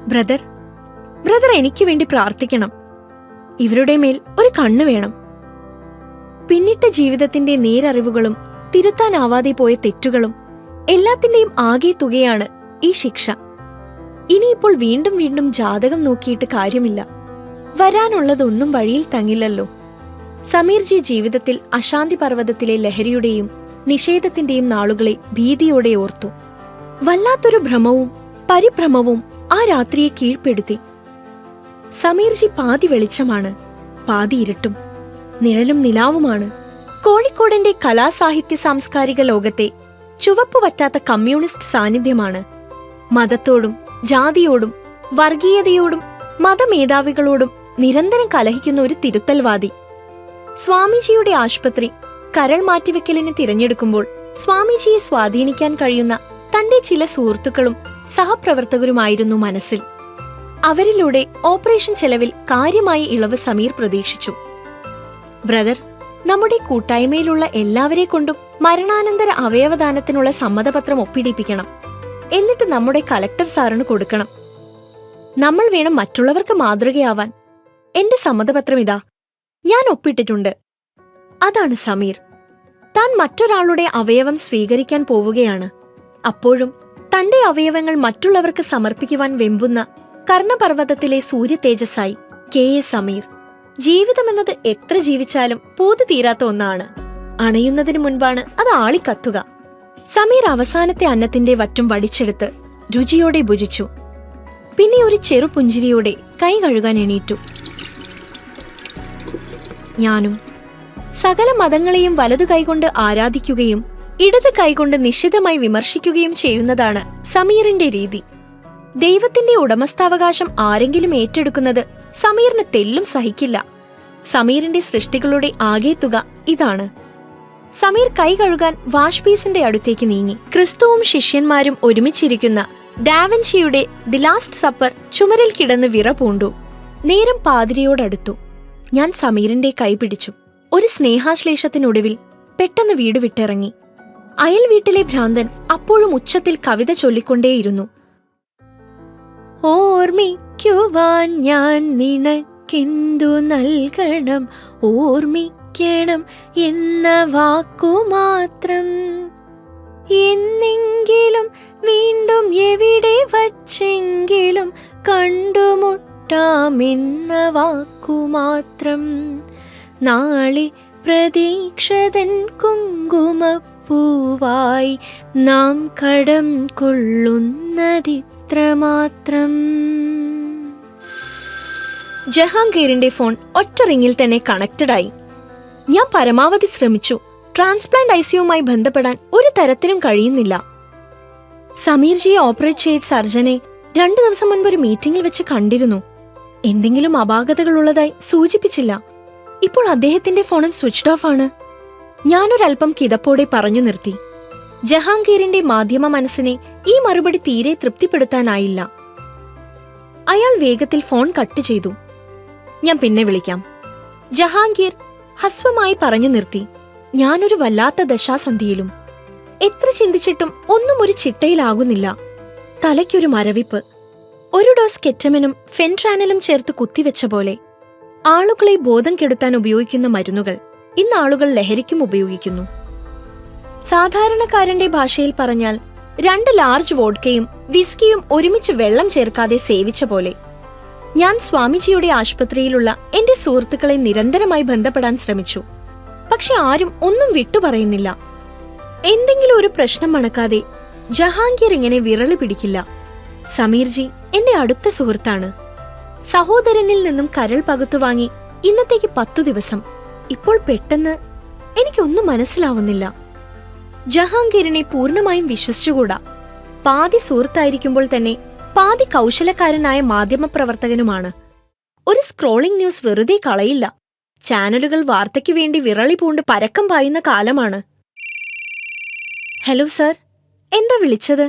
ബ്രദർ എനിക്ക് വേണ്ടി പ്രാർത്ഥിക്കണം. ഇവരുടെ മേൽ ഒരു കണ്ണു വേണം. പിന്നിട്ട ജീവിതത്തിന്റെ നേരറിവുകളും തിരുത്താനാവാതെ പോയ തെറ്റുകളും എല്ലാത്തിന്റെയും ആകെ തുകയാണ് ഈ ശിക്ഷ. ഇനിയിപ്പോൾ വീണ്ടും വീണ്ടും ജാതകം നോക്കിയിട്ട് കാര്യമില്ല. വരാനുള്ളതൊന്നും വഴിയിൽ തങ്ങില്ലല്ലോ. സമീർജി ജീവിതത്തിൽ അശാന്തി പർവ്വതത്തിലെ ലഹരിയുടെയും നിഷേധത്തിന്റെയും നാളുകളെ ഭീതിയോടെ ഓർത്തു. വല്ലാത്തൊരു ഭ്രമവും പരിഭ്രമവും ആ രാത്രിയെ കീഴ്പ്പെടുത്തി. സമീർജി പാതി വെളിച്ചമാണ്, പാതി ഇരുട്ടും, നിഴലും നിലാവുമാണ്. കോഴിക്കോടിന്റെ കലാസാഹിത്യ സാംസ്കാരിക ലോകത്തെ ചുവപ്പു പറ്റാത്ത കമ്മ്യൂണിസ്റ്റ് സാന്നിധ്യമാണ്. മതത്തോടും ജാതിയോടും വർഗീയതയോടും മതമേധാവികളോടും നിരന്തരം കലഹിക്കുന്ന ഒരു തിരുത്തൽവാദി. സ്വാമിജിയുടെ ആശുപത്രി കരൾ മാറ്റിവെക്കലിന് തിരഞ്ഞെടുക്കുമ്പോൾ സ്വാമിജിയെ സ്വാധീനിക്കാൻ കഴിയുന്ന തന്റെ ചില സുഹൃത്തുക്കളും സഹപ്രവർത്തകരുമായിരുന്നു മനസ്സിൽ. അവരിലൂടെ ഓപ്പറേഷൻ ചെലവിൽ കാര്യമായ ഇളവ് സമീർ പ്രതീക്ഷിച്ചു. ബ്രദർ, നമ്മുടെ കൂട്ടായ്മയിലുള്ള എല്ലാവരെ കൊണ്ടും മരണാനന്തര അവയവദാനത്തിനുള്ള സമ്മതപത്രം ഒപ്പിടിപ്പിക്കണം. എന്നിട്ട് നമ്മുടെ കലക്ടർ സാറിന് കൊടുക്കണം. നമ്മൾ വേണം മറ്റുള്ളവർക്ക് മാതൃകയാവാൻ. എന്റെ സമ്മതപത്രം ഇതാ, ഞാൻ ഒപ്പിട്ടിട്ടുണ്ട്. അതാണ് സമീർ. താൻ മറ്റൊരാളുടെ അവയവം സ്വീകരിക്കാൻ പോവുകയാണ്. അപ്പോഴും തന്റെ അവയവങ്ങൾ മറ്റുള്ളവർക്ക് സമർപ്പിക്കുവാൻ വെമ്പുന്ന കർണപർവ്വതത്തിലെ സൂര്യ തേജസ്സായി കെ.എ. സമീർ. ജീവിതമെന്നത് എത്ര ജീവിച്ചാലും പൂതി തീരാത്ത ഒന്നാണ്. അണയുന്നതിന് മുൻപാണ് അത് ആളിക്കത്തുക. സമീർ അവസാനത്തെ അന്നത്തിന്റെ വറ്റും വടിച്ചെടുത്ത് രുചിയോടെ ഭുജിച്ചു. പിന്നെ ഒരു ചെറുപുഞ്ചിരിയോടെ കൈ കഴുകാൻ എണീറ്റു. ഞാനും. സകല മതങ്ങളെയും വലതു കൈകൊണ്ട് ആരാധിക്കുകയും ഇടത് കൈകൊണ്ട് നിശ്ചിതമായി വിമർശിക്കുകയും ചെയ്യുന്നതാണ് സമീറിന്റെ രീതി. ദൈവത്തിന്റെ ഉടമസ്ഥാവകാശം ആരെങ്കിലും ഏറ്റെടുക്കുന്നത് സമീറിന് തെല്ലും സഹിക്കില്ല. സമീറിന്റെ സൃഷ്ടികളുടെ ആകെ തുക ഇതാണ്. സമീർ കൈ കഴുകാൻ വാഷ് ബേസിന്റെ അടുത്തേക്ക് നീങ്ങി. ക്രിസ്തുവും ശിഷ്യന്മാരും ഒരുമിച്ചിരിക്കുന്ന ഡാവിൻചിയുടെ ദി ലാസ്റ്റ് സപ്പർ ചുമരിൽ കിടന്ന് വിറപൂണ്ടു. നേരം പാതിരിയോടടുത്തു. ഞാൻ സമീറിന്റെ കൈ പിടിച്ചു. ഒരു സ്നേഹാശ്ലേഷത്തിനൊടുവിൽ പെട്ടെന്ന് വീട് വിട്ടിറങ്ങി. അയൽ വീട്ടിലെ ഭ്രാന്തൻ അപ്പോഴും ഉച്ചത്തിൽ കവിത ചൊല്ലിക്കൊണ്ടേയിരുന്നു. ഓർമ്മിക്കുവാൻ ഞാൻ നിനക്കെന്തു നൽകണം, ഓർമ്മിക്കണം എന്ന വാക്കുമാത്രം, എന്നെങ്കിലും വീണ്ടും എവിടെ വച്ചെങ്കിലും കണ്ടുമുട്ടാമെന്ന വാക്കുമാത്രം, നാളെ പ്രതീക്ഷതൻ കുങ്കുമപ്പൂവായി നാം കടം കൊള്ളുന്നതിത്രമാത്രം. ജഹാംഗീറിന്റെ ഫോൺ ഒറ്റ റിങ്ങിൽ തന്നെ കണക്റ്റഡായി. ഞാൻ പരമാവധി ശ്രമിച്ചു. ട്രാൻസ്പ്ലാന്റ് ഐസിയുമായി ബന്ധപ്പെടാൻ ഒരു തരത്തിലും കഴിയുന്നില്ല. സമീർജിയെ ഓപ്പറേറ്റ് ചെയ്ത സർജനെ 2 ദിവസം മുൻപ് ഒരു മീറ്റിംഗിൽ വെച്ച് കണ്ടിരുന്നു. എന്തെങ്കിലും അപാകതകളുള്ളതായി സൂചിപ്പിച്ചില്ല. ഇപ്പോൾ അദ്ദേഹത്തിന്റെ ഫോണും സ്വിച്ച്ഡ് ഓഫ് ആണ്. ഞാനൊരൽപ്പം കിതപ്പോടെ പറഞ്ഞു നിർത്തി. ജഹാംഗീറിന്റെ മാധ്യമ മനസ്സിനെ ഈ മറുപടി തീരെ തൃപ്തിപ്പെടുത്താനായില്ല. അയാൾ വേഗത്തിൽ ഫോൺ കട്ട് ചെയ്തു. ഞാൻ പിന്നെ വിളിക്കാം. ജഹാംഗീർ ഹസ്വമായി പറഞ്ഞു നിർത്തി. ഞാനൊരു വല്ലാത്ത ദശാസന്ധിയിലും. എത്ര ചിന്തിച്ചിട്ടും ഒന്നും ഒരു ചിട്ടയിലാകുന്നില്ല. തലയ്ക്കൊരു മരവിപ്പ്. ഒരു ഡോസ് കെറ്റമിനും ഫെൻട്രാനലും ചേർത്ത് കുത്തിവെച്ച പോലെ. ആളുകളെ ബോധം കെടുത്താൻ ഉപയോഗിക്കുന്ന മരുന്നുകൾ ഇന്ന് ആളുകൾ ലഹരിക്കും ഉപയോഗിക്കുന്നു. സാധാരണക്കാരന്റെ ഭാഷയിൽ പറഞ്ഞാൽ 2 ലാർജ് വോഡ്കയും വിസ്കിയും ഒരുമിച്ച് വെള്ളം ചേർക്കാതെ സേവിച്ച പോലെ. ഞാൻ സ്വാമിജിയുടെ ആശുപത്രിയിലുള്ള എന്റെ സുഹൃത്തുക്കളെ നിരന്തരമായി ബന്ധപ്പെടാൻ ശ്രമിച്ചു. പക്ഷെ ആരും ഒന്നും വിട്ടുപറയുന്നില്ല. എന്തെങ്കിലും ഒരു പ്രശ്നം മണക്കാതെ ജഹാംഗീർ ഇങ്ങനെ വിരളി പിടിക്കില്ല. സമീർജി എന്റെ അടുത്ത സുഹൃത്താണ്. സഹോദരനിൽ നിന്നും കരൾ പകുത്തു വാങ്ങി ഇന്നത്തേക്ക് 10 ദിവസം. ഇപ്പോൾ പെട്ടെന്ന് എനിക്കൊന്നും മനസ്സിലാവുന്നില്ല. ജഹാംഗീറിനെ പൂർണ്ണമായും വിശ്വസിച്ചുകൂടാ. പാതി സുഹൃത്തായിരിക്കുമ്പോൾ തന്നെ പാതി കൗശലക്കാരനായ മാധ്യമപ്രവർത്തകനുമാണ്. ഒരു സ്ക്രോളിംഗ് ന്യൂസ് വെറുതെ കളയില്ല. ചാനലുകൾ വാർത്തയ്ക്ക് വേണ്ടി വിരളി പൂണ്ട് പരക്കം പായുന്ന കാലമാണ്. ഹലോ സർ, എന്താ വിളിച്ചത്?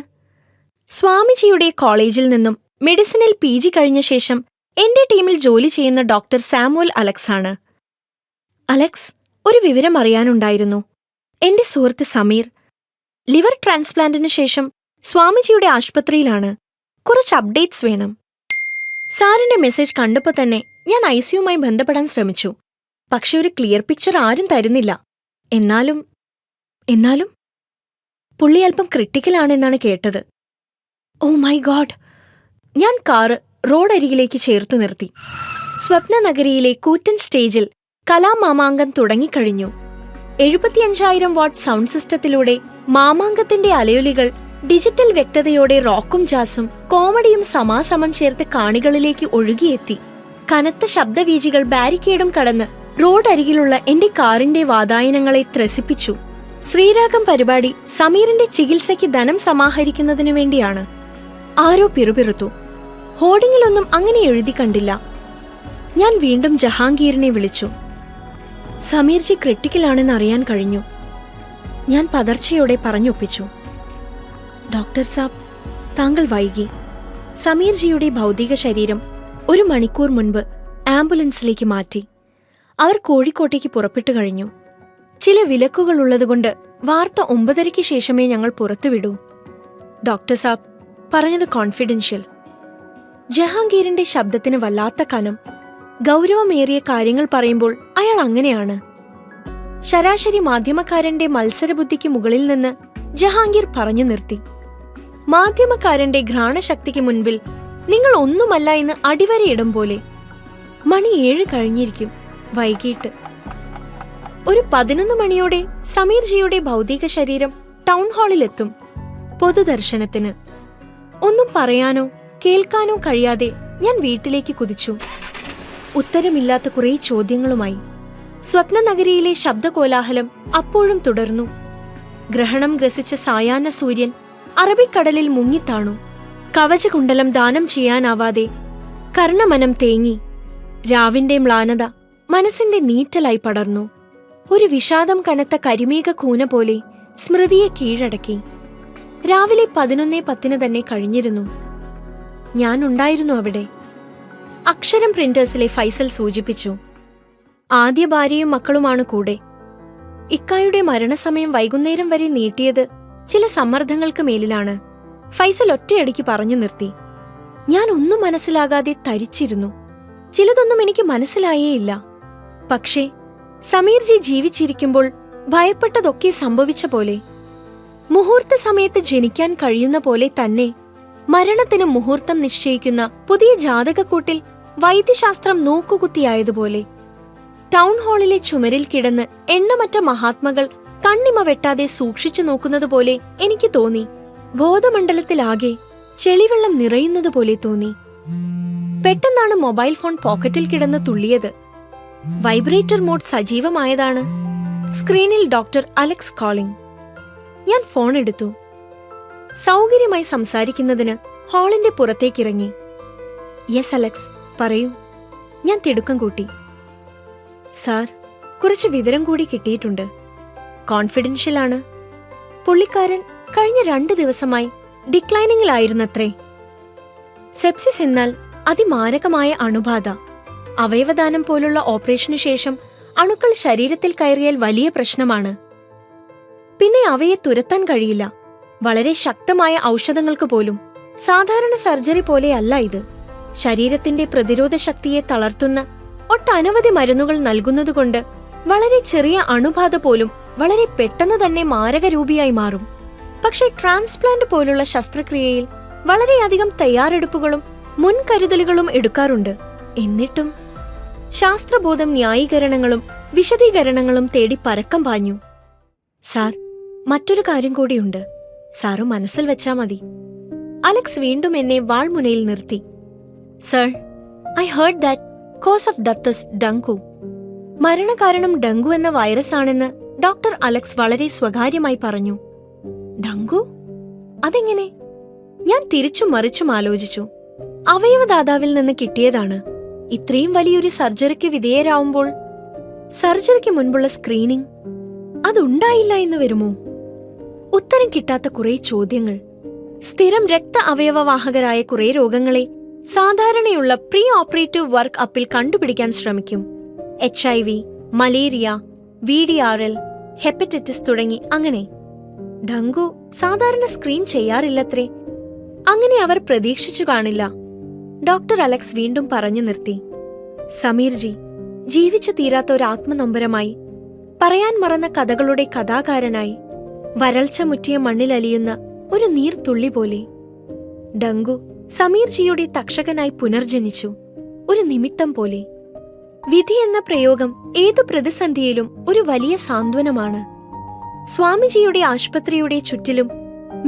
സ്വാമിജിയുടെ കോളേജിൽ നിന്നും മെഡിസിനിൽ PG കഴിഞ്ഞ ശേഷം എന്റെ ടീമിൽ ജോലി ചെയ്യുന്ന ഡോക്ടർ സാമുവൽ അലക്സ് ആണ്. അലക്സ്, ഒരു വിവരം അറിയാനുണ്ടായിരുന്നു. എന്റെ സുഹൃത്ത് സമീർ ലിവർ ട്രാൻസ്പ്ലാന്റിനു ശേഷം സ്വാമിജിയുടെ ആശുപത്രിയിലാണ്. കുറച്ച് അപ്ഡേറ്റ്സ് വേണം. സാറിന്റെ മെസ്സേജ് കണ്ടപ്പോൾ തന്നെ ഞാൻ ICUമായി ബന്ധപ്പെടാൻ ശ്രമിച്ചു. പക്ഷെ ഒരു ക്ലിയർ പിക്ചർ ആരും തരുന്നില്ല. എന്നാലും പുള്ളി അല്പം ക്രിട്ടിക്കലാണെന്നാണ് കേട്ടത്. Oh my god! ഞാൻ കാറ് റോഡരികിലേക്ക് ചേർത്തു നിർത്തി. സ്വപ്നനഗരിയിലെ കൂറ്റൻ സ്റ്റേജിൽ കലാമാമാങ്കം തുടങ്ങിക്കഴിഞ്ഞു. 75,000 വാട്ട് സൗണ്ട് സിസ്റ്റത്തിലൂടെ മാമാങ്കത്തിന്റെ അലയൊലികൾ ഡിജിറ്റൽ വ്യക്തതയോടെ റോക്കും ജാസും കോമഡിയും സമാസമം ചേർത്ത് കാണികളിലേക്ക് ഒഴുകിയെത്തി. കനത്ത ശബ്ദവീചികൾ ബാരിക്കേഡും കടന്ന് റോഡരികിലുള്ള എന്റെ കാറിന്റെ വാതായനങ്ങളെ ത്രസിപ്പിച്ചു. ശ്രീരാഗം പരിപാടി സമീറിന്റെ ചികിത്സയ്ക്ക് ധനം സമാഹരിക്കുന്നതിനു വേണ്ടിയാണ്. ആരോ പിറുപിറുത്തു. ഹോർഡിങ്ങിലൊന്നും അങ്ങനെ എഴുതി കണ്ടില്ല. ഞാൻ വീണ്ടും ജഹാംഗീറിനെ വിളിച്ചു. സമീർജി ക്രിട്ടിക്കലാണെന്ന് അറിയാൻ കഴിഞ്ഞു. ഞാൻ പതർച്ചയോടെ പറഞ്ഞൊപ്പിച്ചു. ഡോക്ടർ സാബ്, താങ്കൾ വൈകി. സമീർജിയുടെ ഭൗതിക ശരീരം 1 മണിക്കൂർ മുൻപ് ആംബുലൻസിലേക്ക് മാറ്റി. അവർ കോഴിക്കോട്ടേക്ക് പുറപ്പെട്ടു കഴിഞ്ഞു. ചില വിലക്കുകളുള്ളതുകൊണ്ട് വാർത്ത 9:30-ക്ക് ശേഷമേ ഞങ്ങൾ പുറത്തുവിടൂ. ഡോക്ടർ സാബ് പറഞ്ഞത് കോൺഫിഡൻഷ്യൽ. ജഹാംഗീറിന്റെ ശബ്ദത്തിന് വല്ലാത്ത കനം. ഗൗരവമേറിയ കാര്യങ്ങൾ പറയുമ്പോൾ അയാൾ അങ്ങനെയാണ്. ശരാശരി മാധ്യമക്കാരന്റെ മത്സരബുദ്ധിക്ക് മുകളിൽ നിന്ന് ജഹാംഗീർ പറഞ്ഞു നിർത്തി. മാധ്യമക്കാരന്റെ ഘ്രാണശക്തിക്ക് മുൻപിൽ നിങ്ങൾ ഒന്നുമല്ല എന്ന് അടിവരയിടും പോലെ. മണി 7 കഴിഞ്ഞിരിക്കും. വൈകിട്ട് ഒരു 11 മണിയോടെ സമീർജിയുടെ ഭൗതിക ശരീരം ടൗൺ ഹാളിലെത്തും, പൊതുദർശനത്തിന്. ഒന്നും പറയാനോ കേൾക്കാനോ കഴിയാതെ ഞാൻ വീട്ടിലേക്ക് കുതിച്ചു. ഉത്തരമില്ലാത്ത കുറേ ചോദ്യങ്ങളുമായി. സ്വപ്നനഗരിയിലെ ശബ്ദകോലാഹലം അപ്പോഴും തുടർന്നു. ഗ്രഹണം ഗ്രസിച്ച സായാഹ്ന സൂര്യൻ അറബിക്കടലിൽ മുങ്ങിത്താണു. കവചകുണ്ടലം ദാനം ചെയ്യാനാവാതെ കർണമനം തേങ്ങി. രാവിന്റെ മ്ലാനത മനസ്സിന്റെ നീറ്റലായി പടർന്നു. ഒരു വിഷാദം കനത്ത കരിമേഘ കൂന പോലെ സ്മൃതിയെ കീഴടക്കി. രാവിലെ 11:10 തന്നെ കഴിഞ്ഞിരുന്നു. ഞാൻ ഉണ്ടായിരുന്നു അവിടെ. അക്ഷരം പ്രിന്റേഴ്സിലെ ഫൈസൽ സൂചിപ്പിച്ചു. ആദ്യ ഭാര്യയും മക്കളുമാണ് കൂടെ. ഇക്കായുടെ മരണസമയം വൈകുന്നേരം വരെ നീട്ടിയത് ചില സമ്മർദ്ദങ്ങൾക്ക് മേലിലാണ്. ഫൈസൽ ഒറ്റയടിക്ക് പറഞ്ഞു നിർത്തി. ഞാൻ ഒന്നും മനസ്സിലാകാതെ തരിച്ചിരുന്നു. ചിലതൊന്നും എനിക്ക് മനസ്സിലായേയില്ല. പക്ഷേ സമീർജി ജീവിച്ചിരിക്കുമ്പോൾ ഭയപ്പെട്ടതൊക്കെ സംഭവിച്ച പോലെ. മുഹൂർത്ത സമയത്ത് ജനിക്കാൻ കഴിയുന്ന പോലെ തന്നെ മരണത്തിന് മുഹൂർത്തം നിശ്ചയിക്കുന്ന പുതിയ ജാതകക്കൂട്ടിൽ വൈദ്യശാസ്ത്രം നോക്കുകുത്തിയായതുപോലെ. ടൗൺ ഹാളിലെ ചുമരിൽ കിടന്ന് എണ്ണമറ്റ മഹാത്മകൾ കണ്ണിമ വെട്ടാതെ സൂക്ഷിച്ചു നോക്കുന്നതുപോലെ എനിക്ക് തോന്നി. ബോധമണ്ഡലത്തിലാകെ ചെളിവെള്ളം നിറയുന്നതുപോലെ തോന്നി. പെട്ടെന്നാണ് മൊബൈൽ ഫോൺ പോക്കറ്റിൽ കിടന്ന് തുള്ളിയത്. വൈബ്രേറ്റർ മോഡ് സജീവമായതാണ്. സ്ക്രീനിൽ ഡോക്ടർ അലക്സ് കോളിംഗ്. ഞാൻ ഫോൺ എടുത്തു. സൗകര്യമായി സംസാരിക്കുന്നതിന് ഹാളിന്റെ പുറത്തേക്കിറങ്ങി. യെസ് അലക്സ്, പറയൂ. ഞാൻ തിടുക്കം കൂട്ടി. സാർ, കുറച്ച് വിവരം കൂടി കിട്ടിയിട്ടുണ്ട്. കോൺഫിഡൻഷ്യലാണ്. പുള്ളിക്കാരൻ കഴിഞ്ഞ 2 ദിവസമായി ഡിക്ലൈനിങ്ങിലായിരുന്നത്രേ. സെപ്സിസ് എന്നാൽ അതിമാരകമായ അണുബാധ. അവയവദാനം പോലുള്ള ഓപ്പറേഷനു ശേഷം അണുക്കൾ ശരീരത്തിൽ കയറിയാൽ വലിയ പ്രശ്നമാണ്. പിന്നെ അവയെ തുരത്താൻ കഴിയില്ല. വളരെ ശക്തമായ ഔഷധങ്ങൾക്ക് പോലും. സാധാരണ സർജറി പോലെയല്ല ഇത്. ശരീരത്തിന്റെ പ്രതിരോധ ശക്തിയെ തളർത്തുന്ന ഒട്ടനവധി മരുന്നുകൾ നൽകുന്നതുകൊണ്ട് വളരെ ചെറിയ അണുബാധ പോലും വളരെ പെട്ടെന്ന് തന്നെ മാരകരൂപിയായി മാറും. പക്ഷേ ട്രാൻസ്പ്ലാന്റ് പോലുള്ള ശസ്ത്രക്രിയയിൽ വളരെയധികം തയ്യാറെടുപ്പുകളും മുൻകരുതലുകളും എടുക്കാറുണ്ട്. എന്നിട്ടും ശാസ്ത്രബോധം ന്യായീകരണങ്ങളും വിശദീകരണങ്ങളും തേടി പരക്കം പാഞ്ഞു. സാർ, മറ്റൊരു കാര്യം കൂടിയുണ്ട്. സാറ് മനസ്സിൽ വെച്ചാ മതി. അലക്സ് വീണ്ടും എന്നെ വാൾമുനയിൽ നിർത്തി. Sir, I heard that cause of death is dengue. മരണകാരണം ഡെങ്കു എന്ന വൈറസ് ആണെന്ന് ഡോക്ടർ അലക്സ് വളരെ സ്വകാര്യമായി പറഞ്ഞു. ഡെങ്കു? അതെങ്ങനെ? ഞാൻ തിരിച്ചും മറിച്ചും ആലോചിച്ചു. അവയവദാതാവിൽ നിന്ന് കിട്ടിയതാണ്. ഇത്രയും വലിയൊരു സർജറിക്ക് വിധേയരാവുമ്പോൾ സർജറിക്ക് മുൻപുള്ള സ്ക്രീനിംഗ് അതുണ്ടായില്ല എന്ന് വരുമോ? ഉത്തരം കിട്ടാത്ത കുറെ ചോദ്യങ്ങൾ. സ്ഥിരം രക്ത അവയവവാഹകരായ കുറെ രോഗങ്ങളെ സാധാരണയുള്ള പ്രീ ഓപ്പറേറ്റീവ് വർക്ക് അപ്പിൽ കണ്ടുപിടിക്കാൻ ശ്രമിക്കും. HIV, മലേറിയ, VDRL, ഹെപ്പറ്റൈറ്റിസ് തുടങ്ങി. അങ്ങനെ ഡെങ്കു സാധാരണ സ്ക്രീൻ ചെയ്യാറില്ലത്രേ. അങ്ങനെ അവർ പ്രതീക്ഷിച്ചു കാണില്ല. ഡോക്ടർ അലക്സ് വീണ്ടും പറഞ്ഞു നിർത്തി. സമീർജി ജീവിച്ചു തീരാത്ത ഒരു ആത്മനൊമ്പരമായി, പറയാൻ മറന്ന കഥകളുടെ കഥാകാരനായി, വരൾച്ച മുറ്റിയ മണ്ണിലലിയുന്ന ഒരു നീർത്തുള്ളി പോലെ. ഡെങ്കു സമീർജിയുടെ തക്ഷകനായി പുനർജനിച്ചു, ഒരു നിമിത്തം പോലെ. വിധി എന്ന പ്രയോഗം ഏതു പ്രതിസന്ധിയിലും ഒരു വലിയ സാന്ത്വനമാണ്. സ്വാമിജിയുടെ ആശുപത്രിയുടെ ചുറ്റിലും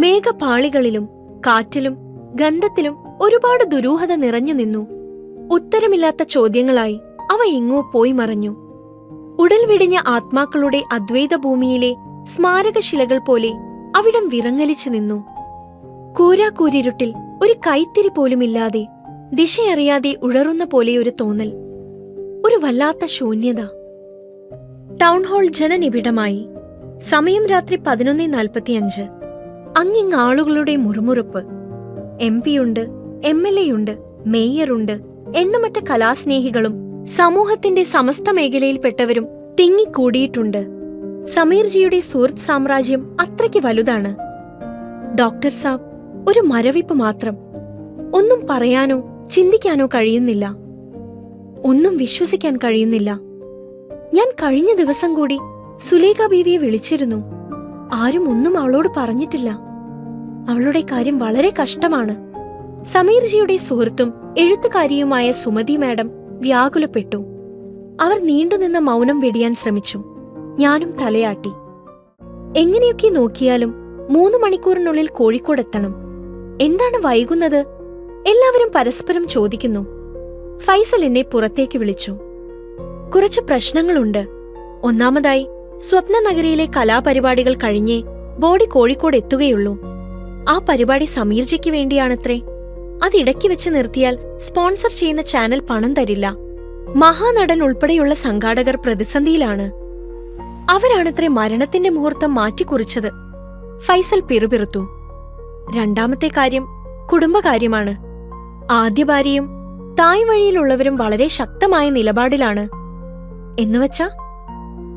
മേഘപാളികളിലും കാറ്റിലും ഗന്ധത്തിലും ഒരുപാട് ദുരൂഹത നിറഞ്ഞു നിന്നു. ഉത്തരമില്ലാത്ത ചോദ്യങ്ങളായി അവ എങ്ങോ പോയി മറഞ്ഞു. ഉടൽ വിടിഞ്ഞ ആത്മാക്കളുടെ അദ്വൈതഭൂമിയിലെ സ്മാരകശിലകൾ പോലെ അവിടം വിറങ്ങലിച്ചു നിന്നു. കൂരാക്കൂരിരുട്ടിൽ ഒരു കൈത്തിരി പോലുമില്ലാതെ ദിശയറിയാതെ ഉഴറുന്ന പോലെ ഒരു തോന്നൽ, ഒരു വല്ലാത്ത ശൂന്യത. ടൗൺഹാൾ ജനനിബിഡമായി. സമയം രാത്രി 11:45. അങ്ങിങ് ആളുകളുടെ മുറുമുറുപ്പ്. MP-യുണ്ട്, MLA-യുണ്ട്, മേയറുണ്ട്, എണ്ണമറ്റ കലാസ്നേഹികളും സമൂഹത്തിന്റെ സമസ്ത മേഖലയിൽപ്പെട്ടവരും തിങ്ങിക്കൂടിയിട്ടുണ്ട്. സമീർജിയുടെ സുഹൃത്ത് സാമ്രാജ്യം അത്രയ്ക്ക് വലുതാണ്. ഡോക്ടർ സാബ് ഒരു മരവിപ്പ് മാത്രം. ഒന്നും പറയാനോ ചിന്തിക്കാനോ കഴിയുന്നില്ല. ഒന്നും വിശ്വസിക്കാൻ കഴിയുന്നില്ല. ഞാൻ കഴിഞ്ഞ ദിവസം കൂടി സുലേഖ ബീവിയെ വിളിച്ചിരുന്നു. ആരും ഒന്നും അവളോട് പറഞ്ഞിട്ടില്ല. അവളുടെ കാര്യം വളരെ കഷ്ടമാണ്. സമീർജിയുടെ സുഹൃത്തും എഴുത്തുകാരിയുമായ സുമതി മാഡം വ്യാകുലപ്പെട്ടു. അവർ നീണ്ടുനിന്ന മൗനം വെടിയാൻ ശ്രമിച്ചു. ഞാനും തലയാട്ടി. എങ്ങനെയൊക്കെ നോക്കിയാലും 3 മണിക്കൂറിനുള്ളിൽ കോഴിക്കോടെത്തണം. എന്താണ് വൈകുന്നത്? എല്ലാവരും പരസ്പരം ചോദിക്കുന്നു. ഫൈസൽ എന്നെ പുറത്തേക്ക് വിളിച്ചു. കുറച്ചു പ്രശ്നങ്ങളുണ്ട്. ഒന്നാമതായി, സ്വപ്നനഗരിയിലെ കലാപരിപാടികൾ കഴിഞ്ഞേ ബോഡി കോഴിക്കോട് എത്തുകയുള്ളൂ. ആ പരിപാടി സമീർജിക്ക് വേണ്ടിയാണത്രേ. അതിടയ്ക്ക് വെച്ച് നിർത്തിയാൽ സ്പോൺസർ ചെയ്യുന്ന ചാനൽ പണം തരില്ല. മഹാനടൻ ഉൾപ്പെടെയുള്ള സംഘാടകർ പ്രതിസന്ധിയിലാണ്. അവരാണത്രേ മരണത്തിന്റെ മുഹൂർത്തം മാറ്റിക്കുറിച്ചത്. ഫൈസൽ പിറുപിറുത്തു. രണ്ടാമത്തെ കാര്യം കുടുംബകാര്യമാണ്. ആദ്യ ഭാര്യയും തായ് വഴിയിലുള്ളവരും വളരെ ശക്തമായ നിലപാടിലാണ്. എന്നുവച്ചാ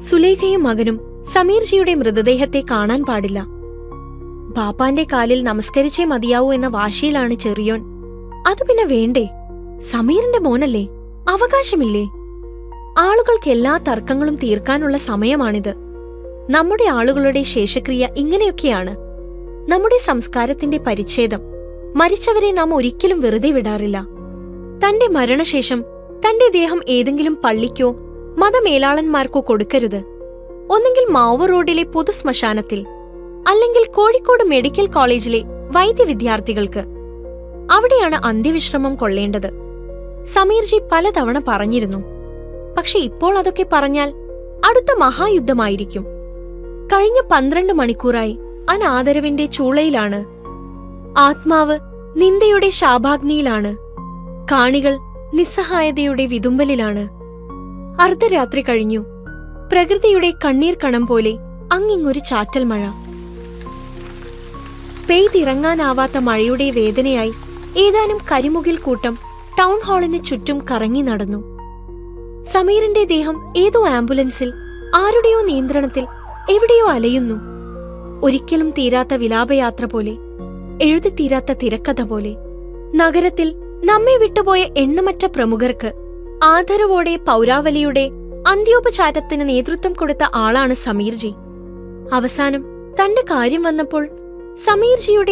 സുലേഖയും മകനും സമീർജിയുടെ മൃതദേഹത്തെ കാണാൻ പാടില്ല. ബാപ്പാന്റെ കാലിൽ നമസ്കരിച്ചേ മതിയാവൂ എന്ന വാശിയിലാണ് ചെറിയോൻ. അത് പിന്നെ വേണ്ടേ? സമീറിന്റെ മോനല്ലേ, അവകാശമില്ലേ? ആളുകൾക്ക് എല്ലാ തർക്കങ്ങളും തീർക്കാനുള്ള സമയമാണിത്. നമ്മുടെ ആളുകളുടെ ശേഷക്രിയ ഇങ്ങനെയൊക്കെയാണ്. നമ്മുടെ സംസ്കാരത്തിന്റെ പരിച്ഛേദം. മരിച്ചവരെ നാം ഒരിക്കലും വെറുതെ വിടാറില്ല. തന്റെ മരണശേഷം തന്റെ ദേഹം ഏതെങ്കിലും പള്ളിക്കോ മതമേലാളന്മാർക്കോ കൊടുക്കരുത്. ഒന്നെങ്കിൽ മാവൂർ റോഡിലെ പൊതുശ്മശാനത്തിൽ, അല്ലെങ്കിൽ കോഴിക്കോട് മെഡിക്കൽ കോളേജിലെ വൈദ്യവിദ്യാർത്ഥികൾക്ക്. അവിടെയാണ് അന്ത്യവിശ്രമം കൊള്ളേണ്ടത്. സമീർജി പലതവണ പറഞ്ഞിരുന്നു. പക്ഷെ ഇപ്പോൾ അതൊക്കെ പറഞ്ഞാൽ അടുത്ത മഹായുദ്ധമായിരിക്കും. കഴിഞ്ഞ 12 മണിക്കൂറായി അനാദരവിന്റെ ചൂളയിലാണ്. ആത്മാവ് നിന്ദയുടെ ശാപാഗ്നിയിലാണ്. കാണികൾ നിസ്സഹായതയുടെ വിതുമ്പലിലാണ്. അർദ്ധരാത്രി കഴിഞ്ഞു. പ്രകൃതിയുടെ കണ്ണീർ കണം പോലെ അങ്ങിങ്ങൊരു ചാറ്റൽ മഴ. പെയ്തിറങ്ങാനാവാത്ത മഴയുടെ വേദനയായി ഏതാനും കരിമുകിൽ കൂട്ടം ടൗൺ ഹാളിന് ചുറ്റും കറങ്ങി നടന്നു. സമീറിന്റെ ദേഹം ഏതോ ആംബുലൻസിൽ ആരുടെയോ നിയന്ത്രണത്തിൽ എവിടെയോ അലയുന്നു. ഒരിക്കലും തീരാത്ത വിലാപയാത്ര പോലെ, എഴുതിത്തീരാത്ത തിരക്കഥ പോലെ. നഗരത്തിൽ നമ്മെ വിട്ടുപോയ എണ്ണമറ്റ പ്രമുഖർക്ക് ആദരവോടെ പൗരാവലിയുടെ അന്ത്യോപചാരത്തിന് നേതൃത്വം കൊടുത്ത ആളാണ് സമീർജി. അവസാനം തന്റെ കാര്യം വന്നപ്പോൾ സമീർജിയുടെ